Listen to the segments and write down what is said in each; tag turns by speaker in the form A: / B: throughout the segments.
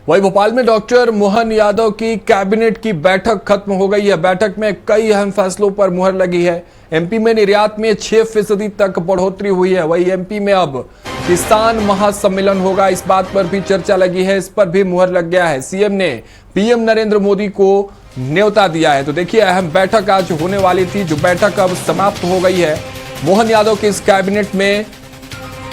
A: वही भोपाल में डॉक्टर मोहन यादव की कैबिनेट की बैठक खत्म हो गई है। बैठक में कई अहम फैसलों पर मुहर लगी है। एमपी में निर्यात में 6% तक बढ़ोतरी हुई है। वही एमपी में अब किसान महासम्मेलन होगा, इस बात पर भी चर्चा लगी है, इस पर भी मुहर लग गया है। सीएम ने पीएम नरेंद्र मोदी को न्योता दिया है। तो देखिए, अहम बैठक आज होने वाली थी, जो बैठक अब समाप्त हो गई है। मोहन यादव के इस कैबिनेट में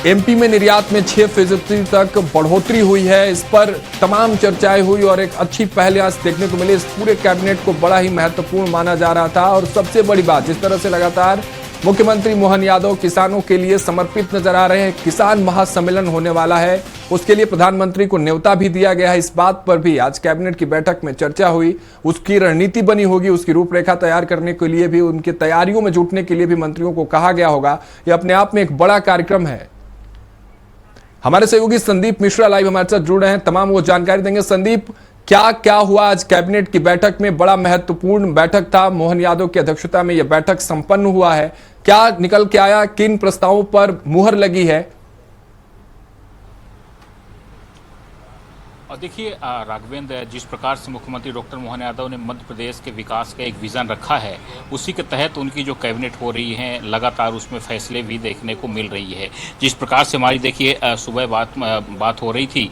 A: एमपी में निर्यात में 6% तक बढ़ोतरी हुई है, इस पर तमाम चर्चाएं हुई और एक अच्छी पहल आज देखने को मिली। इस पूरे कैबिनेट को बड़ा ही महत्वपूर्ण माना जा रहा था। और सबसे बड़ी बात, जिस तरह से लगातार मुख्यमंत्री मोहन यादव किसानों के लिए समर्पित नजर आ रहे हैं, किसान महासम्मेलन होने वाला है, उसके लिए प्रधानमंत्री को न्योता भी दिया गया है। इस बात पर भी आज कैबिनेट की बैठक में चर्चा हुई। उसकी रणनीति बनी होगी, उसकी रूपरेखा तैयार करने के लिए भी, उनकी तैयारियों में जुटने के लिए भी मंत्रियों को कहा गया होगा। यह अपने आप में एक बड़ा कार्यक्रम है। हमारे सहयोगी संदीप मिश्रा लाइव हमारे साथ जुड़ रहे हैं, तमाम वो जानकारी देंगे। संदीप, क्या क्या हुआ आज कैबिनेट की बैठक में? बड़ा महत्वपूर्ण बैठक था, मोहन यादव की अध्यक्षता में यह बैठक संपन्न हुआ है। क्या निकल के आया, किन प्रस्तावों पर मुहर लगी है?
B: और देखिए राघवेंद्र, जिस प्रकार से मुख्यमंत्री डॉक्टर मोहन यादव ने मध्य प्रदेश के विकास का एक विजन रखा है, उसी के तहत उनकी जो कैबिनेट हो रही है, लगातार उसमें फैसले भी देखने को मिल रही है। जिस प्रकार से हमारी देखिए सुबह बात हो रही थी,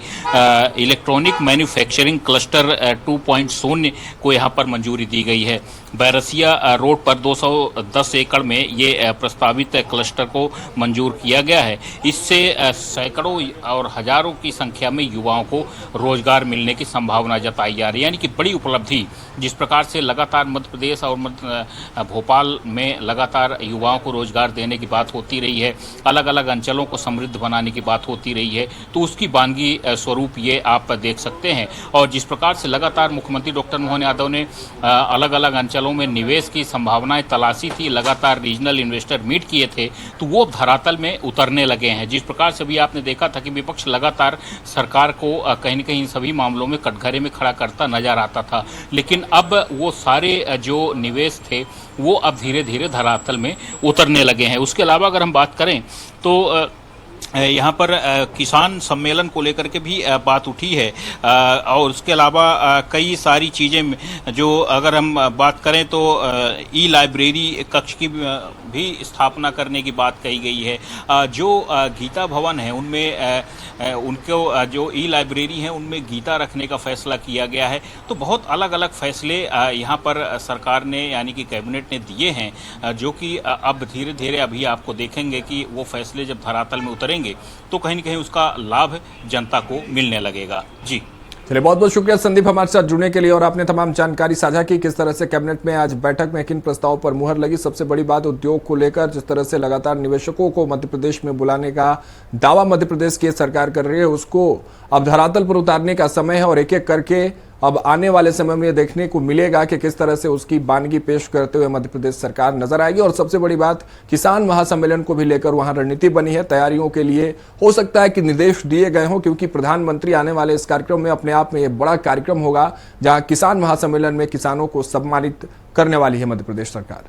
B: इलेक्ट्रॉनिक मैन्युफैक्चरिंग क्लस्टर 2.0 को यहाँ पर मंजूरी दी गई है। बैरसिया रोड पर 210 एकड़ में ये प्रस्तावित क्लस्टर को मंजूर किया गया है। इससे सैकड़ों और हजारों की संख्या में युवाओं को रोजगार मिलने की संभावना जताई जा रही है, यानी कि बड़ी उपलब्धि। जिस प्रकार से लगातार मध्य प्रदेश और भोपाल में लगातार युवाओं को रोजगार देने की बात होती रही है, अलग अलग अंचलों को समृद्ध बनाने की बात होती रही है, तो उसकी बानगी स्वरूप ये आप देख सकते हैं। और जिस प्रकार से लगातार मुख्यमंत्री डॉक्टर मोहन यादव ने अलग अलग अंचलों में निवेश की संभावनाएं तलाशी थी, लगातार रीजनल इन्वेस्टर मीट किए थे, तो वो धरातल में उतरने लगे हैं। जिस प्रकार से भी आपने देखा था कि विपक्ष लगातार सरकार को कहीं न कहीं इन सभी मामलों में कटघरे में खड़ा करता नजर आता था, लेकिन अब वो सारे जो निवेश थे वो अब धीरे धीरे धरातल में उतरने लगे हैं। उसके अलावा अगर हम बात करें तो यहाँ पर किसान सम्मेलन को लेकर के भी बात उठी है, और उसके अलावा कई सारी चीज़ें जो अगर हम बात करें तो ई लाइब्रेरी कक्ष की भी स्थापना करने की बात कही गई है। जो गीता भवन है उनमें उनको जो ई लाइब्रेरी है उनमें गीता रखने का फैसला किया गया है। तो बहुत अलग अलग फैसले यहाँ पर सरकार ने यानी कि कैबिनेट ने दिए हैं, जो कि अब धीरे धीरे अभी आपको देखेंगे कि वो फैसले जब धरातल में उतरेंगे तो कहीं न कहीं उसका लाभ जनता को मिलने लगेगा। जी
A: चलिए, बहुत बहुत शुक्रिया संदीप हमारे साथ जुड़ने के लिए, और आपने तमाम जानकारी साझा की किस तरह से कैबिनेट में आज बैठक में किन प्रस्तावों पर मुहर लगी। सबसे बड़ी बात उद्योग को लेकर, जिस तरह से लगातार निवेशकों को मध्य प्रदेश में बुलाने का दावा मध्य प्रदेश की सरकार कर रही है, उसको अब धरातल पर उतारने का समय है। और एक एक करके अब आने वाले समय में देखने को मिलेगा कि किस तरह से उसकी बानगी पेश करते हुए मध्य प्रदेश सरकार नजर आएगी। और सबसे बड़ी बात, किसान महासम्मेलन को भी लेकर वहां रणनीति बनी है। तैयारियों के लिए हो सकता है कि निर्देश दिए गए हों, क्योंकि प्रधानमंत्री आने वाले इस कार्यक्रम में अपने आप में यह बड़ा कार्यक्रम होगा, जहां किसान महासम्मेलन में किसानों को सम्मानित करने वाली है मध्य प्रदेश सरकार।